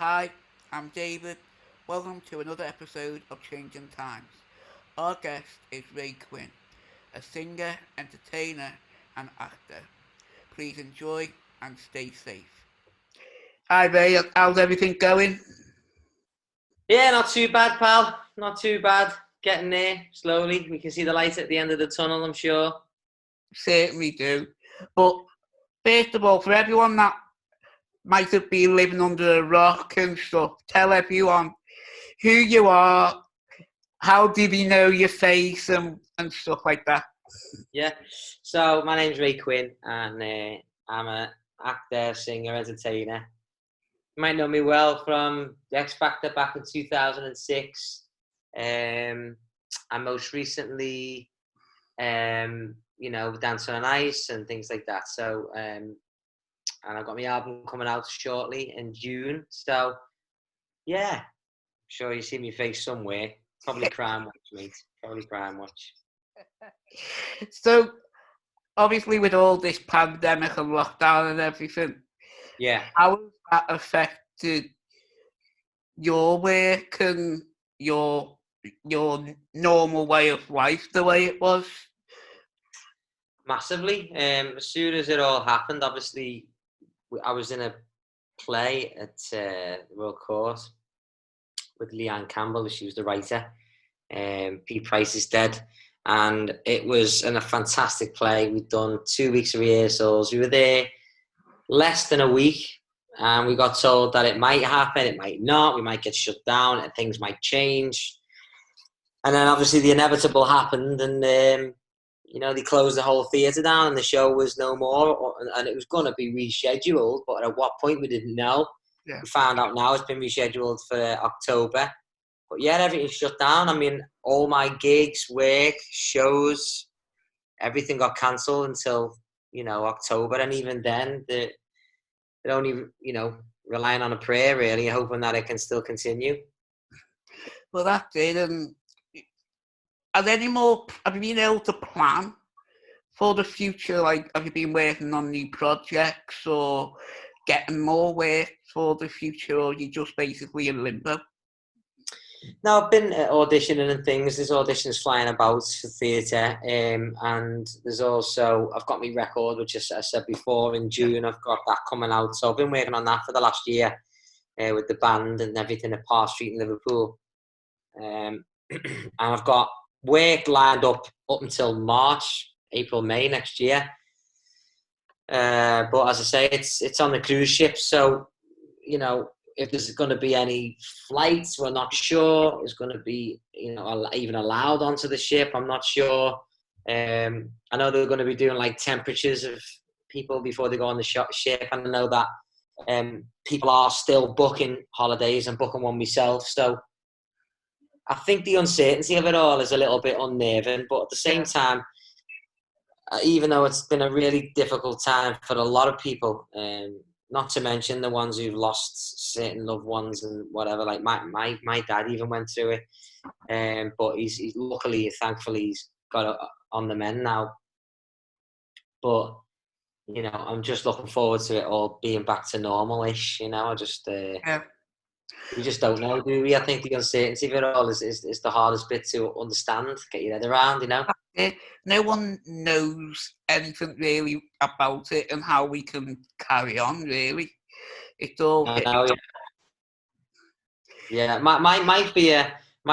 Hi, I'm David. Welcome to another episode of Changing Times. Our guest is Ray Quinn, a singer, entertainer, and actor. Please enjoy and stay safe. Hi Ray, how's everything going? Yeah, not too bad, pal. Not too bad. Getting there slowly. We can see the light at the end of the tunnel, I'm sure. Certainly do. But first of all, for everyone that might have been living under a rock and stuff, tell everyone who you are, how did he know your face and stuff like that. Yeah. So my name's Ray Quinn, and I'm an actor, singer, entertainer. You might know me well from the X Factor back in 2006. And most recently, Dancing on Ice and things like that. So, and I've got my album coming out shortly in June. So, yeah, sure you see me face somewhere. Probably crime watch, mate. Probably crime watch. So obviously with all this pandemic and lockdown and everything, Yeah. how has that affected your work and your normal way of life the way it was? Massively. As soon as it all happened, obviously, I was in a play at the Royal Court with Leanne Campbell. She was the writer. Pete Price is dead. And it was a fantastic play. We'd done 2 weeks of rehearsals. We were there less than a week, and we got told that it might happen, it might not, we might get shut down, and things might change. And then obviously the inevitable happened, and they closed the whole theatre down, and the show was no more, and it was going to be rescheduled, but at what point we didn't know. Yeah. We found out now it's been rescheduled for October. But yeah, everything's shut down. I mean, all my gigs, work, shows, everything got cancelled until, October. And even then, they're only, relying on a prayer, really, hoping that it can still continue. Well, that's it. And have you been able to plan for the future? Like, have you been working on new projects or getting more work for the future, or are you just basically in limbo? Now, I've been auditioning and things. There's auditions flying about for theatre, and there's also, I've got my record, which I said before, in June. I've got that coming out. So I've been working on that for the last year with the band and everything at Park Street in Liverpool. And I've got work lined up until March, April, May next year. But as I say, it's on the cruise ship, so if there's going to be any flights, we're not sure. It's going to be even allowed onto the ship. I'm not sure. I know they're going to be doing like temperatures of people before they go on the ship, and I know that people are still booking holidays and booking one myself. So I think the uncertainty of it all is a little bit unnerving, but at the same time, even though it's been a really difficult time for a lot of people, not to mention the ones who've lost certain loved ones and whatever, like my dad even went through it, but he's luckily, thankfully, he's got it on the mend now. But I'm just looking forward to it all being back to normal-ish. I just we just don't know, do we? I think the uncertainty of it all is the hardest bit to understand, get your head around, No one knows anything really about it and how we can carry on, really. It's all... I know, yeah. My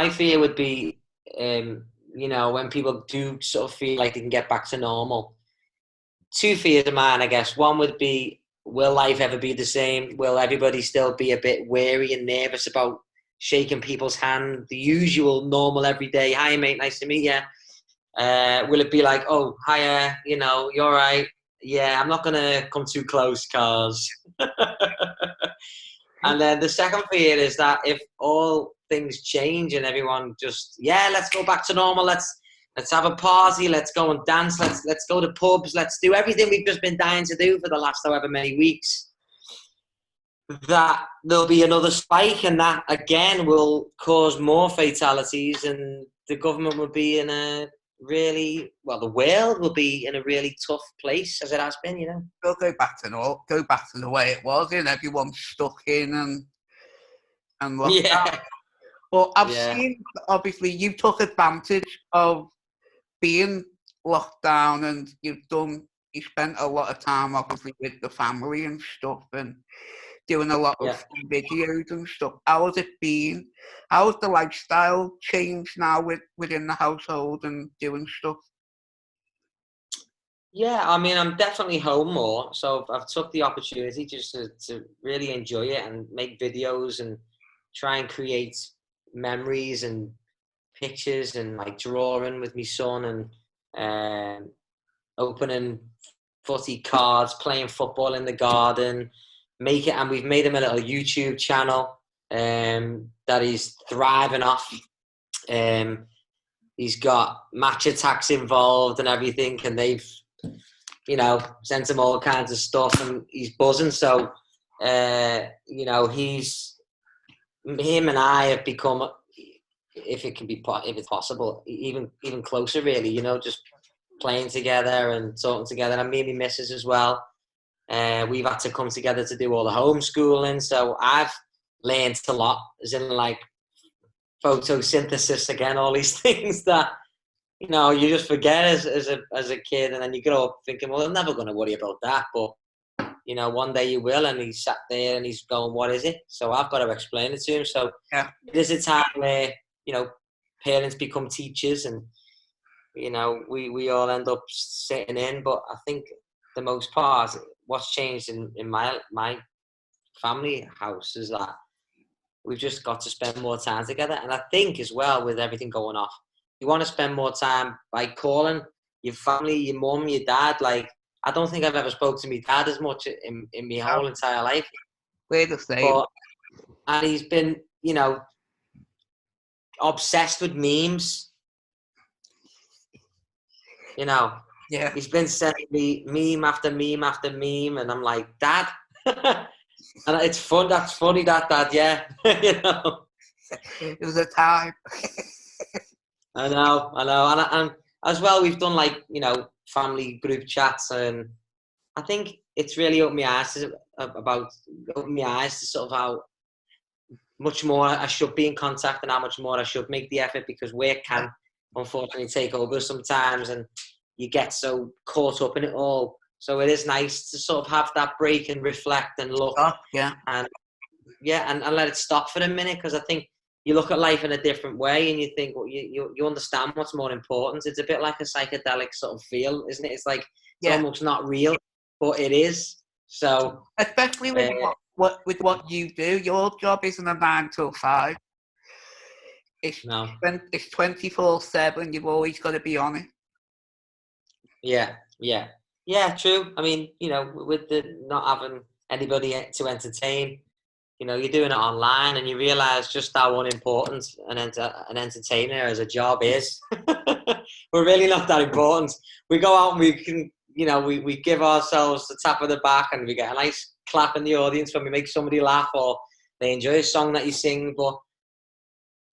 fear would be, when people do sort of feel like they can get back to normal. Two fears of mine, I guess. One would be, will life ever be the same? Will everybody still be a bit wary and nervous about shaking people's hand? The usual, normal, everyday, hi mate, nice to meet you. Will it be like, oh, hiya, you're right. Yeah, I'm not going to come too close, cause... And then the second fear is that if all things change and everyone just, let's go back to normal. Let's have a party. Let's go and dance. Let's go to pubs. Let's do everything we've just been dying to do for the last however many weeks. That there'll be another spike, and that again will cause more fatalities, and the government will be in a the world will be in a really tough place, as it has been, We'll go back to the way it was, and everyone's stuck in, and and lockdown. Yeah. But I've Yeah. seen, obviously, you took advantage of being locked down, and you spent a lot of time, obviously, with the family and stuff, and doing a lot of Yeah. videos and stuff. How has it been? How has the lifestyle changed now within the household and doing stuff? Yeah, I mean, I'm definitely home more, so I've took the opportunity just to really enjoy it and make videos and try and create memories and pictures and like drawing with my son and opening footy cards, playing football in the garden, and we've made him a little YouTube channel that he's thriving off. He's got match attacks involved and everything, and they've sent him all kinds of stuff, and he's buzzing. So, him and I have become, if it's possible, even closer. Really, just playing together and talking together, and me and my missus as well. We've had to come together to do all the homeschooling, so I've learned a lot, as in like photosynthesis again, all these things that you just forget as a kid, and then you grow up thinking, well, I'm never going to worry about that, but one day you will. And he's sat there and he's going, what is it? So I've got to explain it to him. So Yeah. It is a time where parents become teachers, and we all end up sitting in. But I think the most part, what's changed in my family house is that we've just got to spend more time together. And I think as well, with everything going off, you want to spend more time by calling your family, your mum, your dad. Like, I don't think I've ever spoke to my dad as much in my whole entire life. We're the same. And he's been, obsessed with memes. Yeah. He's been sending me meme after meme after meme, and I'm like, Dad. And it's fun. That's funny, that Dad. Yeah. It was a time. I know, and as well, we've done like family group chats, and I think it's really opened my eyes to sort of how much more I should be in contact and how much more I should make the effort, because work can unfortunately take over sometimes, and you get so caught up in it all. So it is nice to sort of have that break and reflect and look, and let it stop for a minute, because I think you look at life in a different way, and you think, well, you understand what's more important. It's a bit like a psychedelic sort of feel, isn't it? It's like it's almost not real, but it is. So especially with what you do, your job isn't a 9 to 5. It's 24/7. You've always got to be on it. Yeah, true. I mean, with the not having anybody to entertain, you're doing it online, and you realise just how unimportant an entertainer as a job is. We're really not that important. We go out and we can, we give ourselves the tap of the back, and we get a nice clap in the audience when we make somebody laugh or they enjoy a song that you sing. But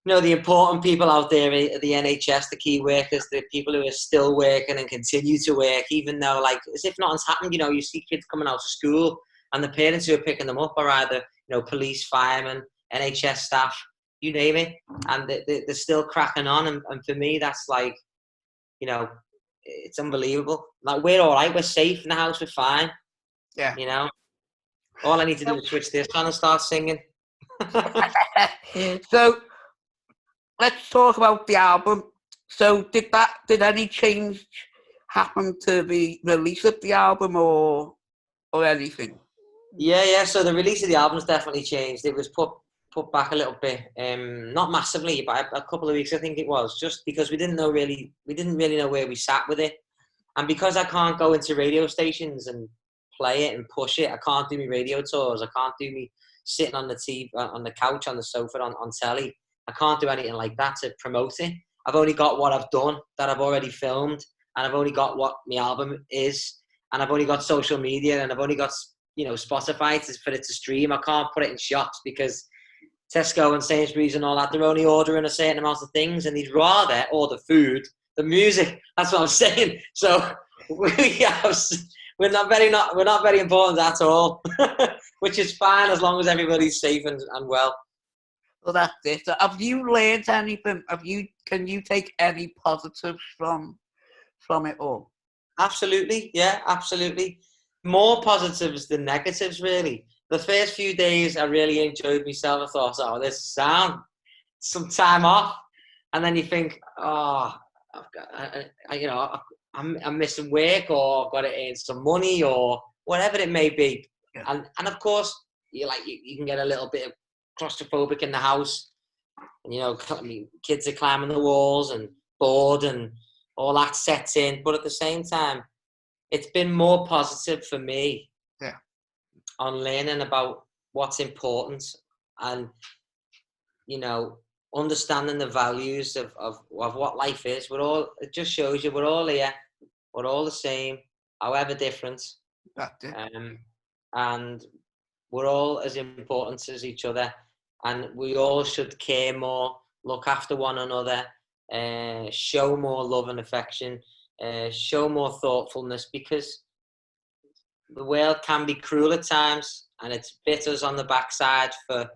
the important people out there, the NHS, the key workers, the people who are still working and continue to work, even though, like, as if nothing's happened. You see kids coming out of school, and the parents who are picking them up are either police, firemen, NHS staff, you name it, and they're still cracking on. And for me, that's like, it's unbelievable. Like, we're all right, we're safe in the house, we're fine. Yeah. All I need to do is switch this on and start singing. So let's talk about the album. So did any change happen to the release of the album or anything? Yeah. So the release of the album's definitely changed. It was put back a little bit, not massively, but a couple of weeks, I think it was, just because we didn't really know where we sat with it. And because I can't go into radio stations and play it and push it, I can't do my radio tours, I can't do me sitting on the TV, on the couch, on the sofa, on telly. I can't do anything like that to promote it. I've only got what I've done, that I've already filmed, and I've only got what my album is, and I've only got social media, and I've only got Spotify for it to stream. I can't put it in shops because Tesco and Sainsbury's and all that, they're only ordering a certain amount of things, and they'd rather order food than music. That's what I'm saying. So we're not very important at all, which is fine as long as everybody's safe and well. Well, that's it. So have you learned anything? Can you take any positives from it all? Absolutely, yeah, absolutely. More positives than negatives, really. The first few days, I really enjoyed myself. I thought, oh, this is sound, some time off, and then you think, oh, I've got, I'm missing work, or I've got to earn some money, or whatever it may be. Yeah. And of course, you can get a little bit claustrophobic in the house, and kids are climbing the walls and bored, and all that sets in. But at the same time, it's been more positive for me, Yeah. on learning about what's important, and understanding the values of what life is. It just shows you we're all here, we're all the same, however different, That's it. and we're all as important as each other, and we all should care more, look after one another, show more love and affection, show more thoughtfulness, because the world can be cruel at times, and it's bit us on the backside for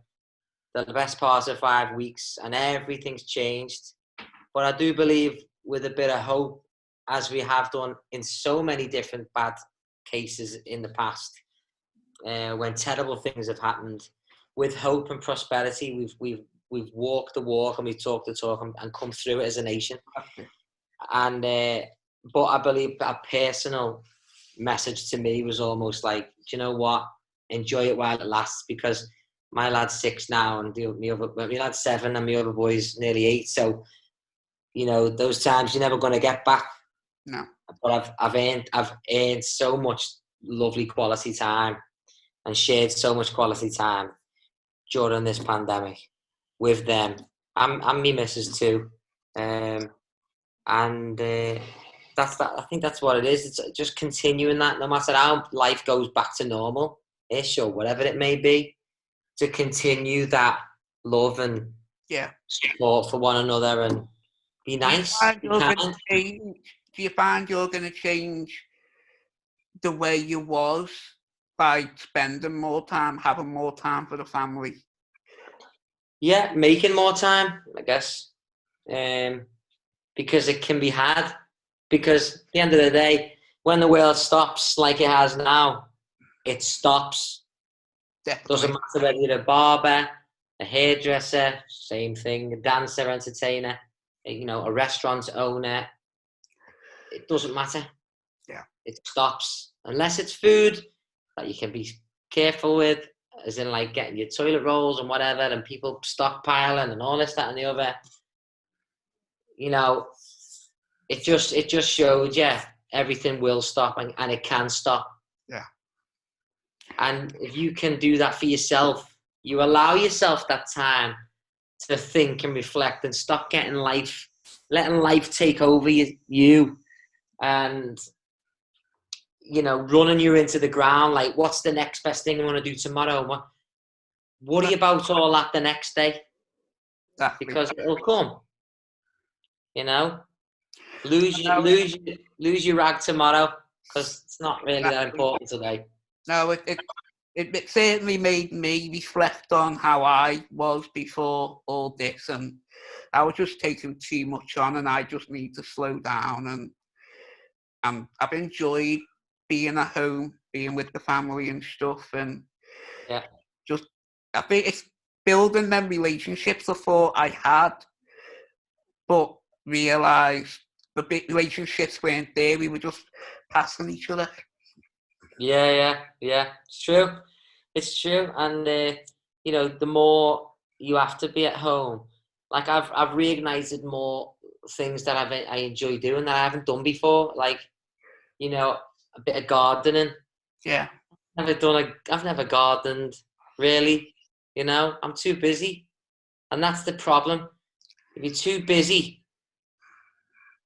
the best part of 5 weeks, and everything's changed. But I do believe, with a bit of hope, as we have done in so many different bad cases in the past, when terrible things have happened, with hope and prosperity, we've walked the walk, and we've talked the talk, and come through it as a nation. That's it. And but I believe that a personal message to me was almost like, do you know what? Enjoy it while it lasts, because my lad's 6 now, and my lad's 7, and my other boy's nearly 8. So those times you're never going to get back. No. But I've earned so much lovely quality time, and shared so much quality time during this pandemic with them, and me missus too. And that's that. I think that's what it is. It's just continuing that, no matter how life goes back to normal-ish, or whatever it may be, to continue that love and support for one another, and be nice, be kind. Do you find you're going to change the way you was by spending more time, having more time for the family? Yeah, making more time, I guess, because it can be hard. Because at the end of the day, when the world stops like it has now, it stops. Definitely. Doesn't matter whether you're a barber, a hairdresser, same thing, a dancer, entertainer, a restaurant owner. It doesn't matter. Yeah. It stops. Unless it's food that you can be careful with, as in like getting your toilet rolls and whatever, and people stockpiling and all this, that, and the other. It just showed you everything will stop, and it can stop. Yeah. And if you can do that for yourself, you allow yourself that time to think and reflect, and stop letting life take over you, and running you into the ground. Like, what's the next best thing I want to do tomorrow? Worry about all that the next day, because it'll come. Lose your rag tomorrow, because it's not really that important today. No, it certainly made me reflect on how I was before all this, and I was just taking too much on, and I just need to slow down. And I've enjoyed being at home, being with the family and stuff, and I think it's building them relationships I thought I had, but realised the big relationships weren't there. We were just passing each other. Yeah. It's true. And the more you have to be at home, like I've reignited more things that I enjoy doing that I haven't done before, like a bit of gardening. Yeah. I've never gardened, really. I'm too busy, and that's the problem. If you're too busy,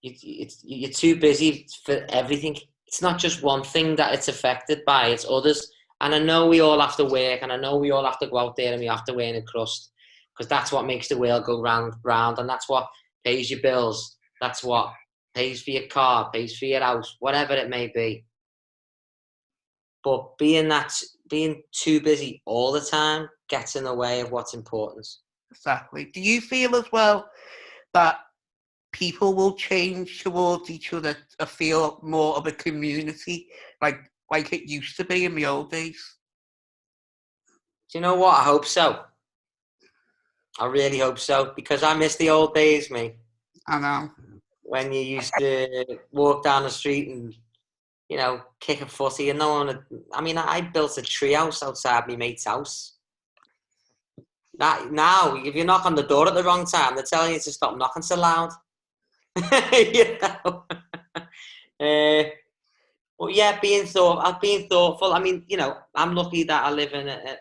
you're too busy for everything. It's not just one thing that it's affected by, it's others. And I know we all have to work, and I know we all have to go out there, and we have to earn a crust, because that's what makes the world go round, and that's what pays your bills. That's what pays for your car, pays for your house, whatever it may be. But being too busy all the time gets in the way of what's important. Exactly. Do you feel as well that people will change towards each other to feel more of a community, like it used to be in the old days? Do you know what? I hope so. I really hope so, because I miss the old days, mate. I know. When you used to walk down the street and, you know, kick a footy, and no one would, I mean, I built a tree house outside my mate's house. Now, if you knock on the door at the wrong time, they're telling you to stop knocking so loud. You know? But yeah, being thoughtful. I mean, you know, I'm lucky that I live in a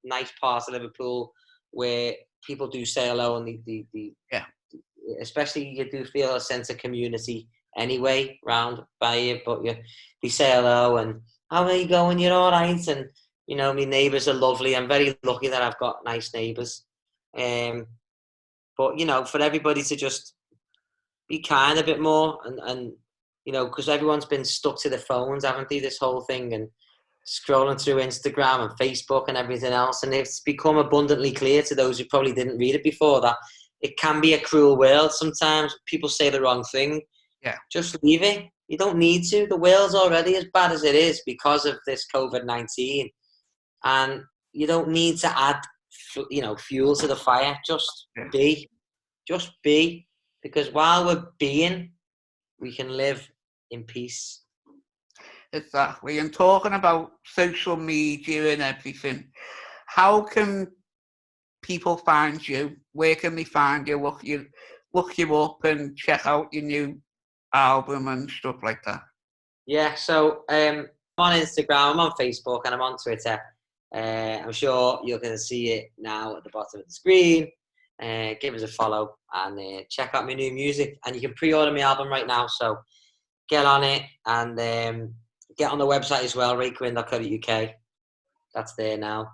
nice part of Liverpool where people do say hello, and Yeah. especially you do feel a sense of community anyway round by you. But they say hello and how are you going? You're all right, and you know, my neighbours are lovely. I'm very lucky that I've got nice neighbours. But you know, for everybody to just be kind a bit more, and you know, because everyone's been stuck to their phones, haven't they, this whole thing, and scrolling through Instagram and Facebook and everything else, and it's become abundantly clear to those who probably didn't read it before that it can be a cruel world sometimes. People say the wrong thing. Yeah. Just leave it. You don't need to. The world's already as bad as it is because of this COVID-19, and you don't need to add, you know, fuel to the fire. Just Yeah. be, because while we're being, we can live in peace. Exactly. And talking about social media and everything, how can people find you? Where can they find you? Look you up and check out your new album and stuff like that. Yeah, so I'm on Instagram, I'm on Facebook, and I'm on Twitter. I'm sure you're going to see it now at the bottom of the screen. Give us a follow and check out my new music. And you can pre-order my album right now, so get on it, and get on the website as well, rayquinn.co.uk. That's there now.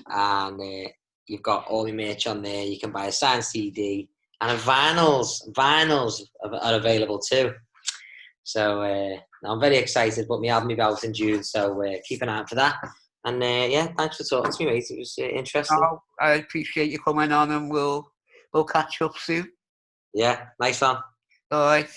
And you've got all the merch on there. You can buy a signed CD, and vinyls are available too. So I'm very excited, but my album will be out in June, so keep an eye out for that. And yeah, thanks for talking to me, mate. It was interesting. Oh, I appreciate you coming on, and we'll catch up soon. Yeah, nice one. All right.